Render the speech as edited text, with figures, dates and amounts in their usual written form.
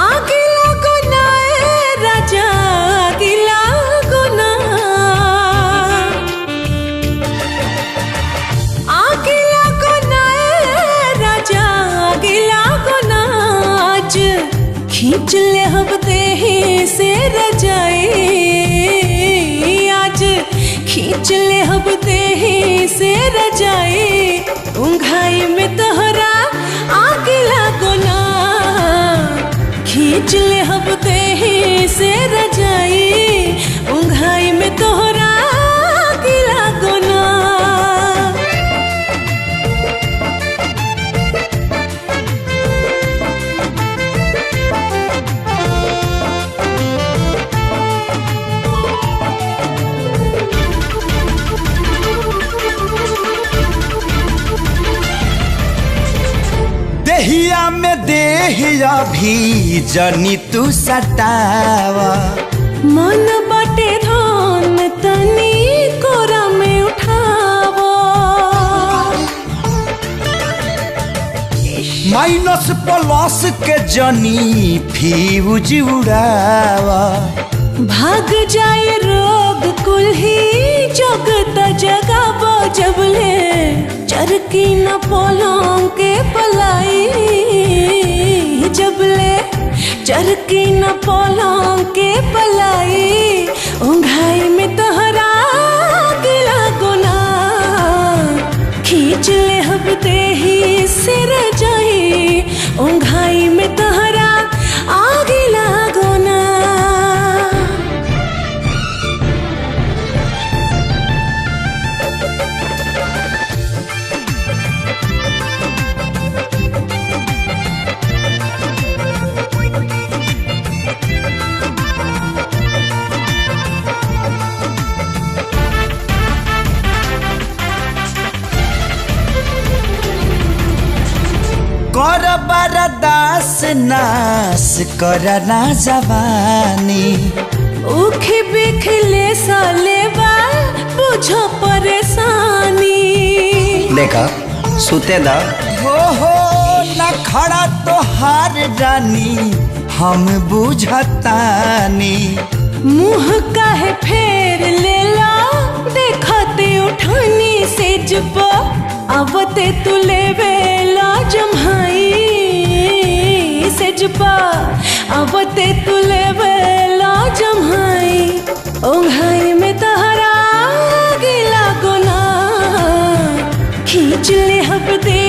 आगे लागो ना ए राजा, आगे लागो ना, आगे लागो ना ए राजा, आगे लागो ना। आज खींच ले हम देही से रजाई, आज खींच ले हम देही से रजाई। उंघाई में तोहरा आगे लागो ना, खींच ले हम देही से रजाई। उंघाई में तोहरा आगे लागो ना। देहिया में देहिया भी जनी तू सटावा। मन बाटे धान तनी कोरा में उठावा। माइनस प्लस के जनी फ्यूज उड़ावा। भाग जाए रोग कुल्ही जगत जगाबो जबले चरकी न पलंग के पलाई। जबले चरकी न पलंग के पलाई। उंघाई में तोहरा आगे लागो ना, खींच ले हम देही से रजाई। उंघाई में तोहरा आगे लागो ना। कर बरदास नास कर ना जवानी। उखी बिखले सालेबा बुझो परेशानी। देखा सुते दा हो ना खड़ा तो हार रानी हम बुझतानी। मुँह काहे फेर लेला देखते उठानी से जब आवते तू लेवेला जम्हाई। से जब आवते तू लेवेला जम्हाई। उंघाई में तोहरा आगे लागो ना, खींच ले हम दे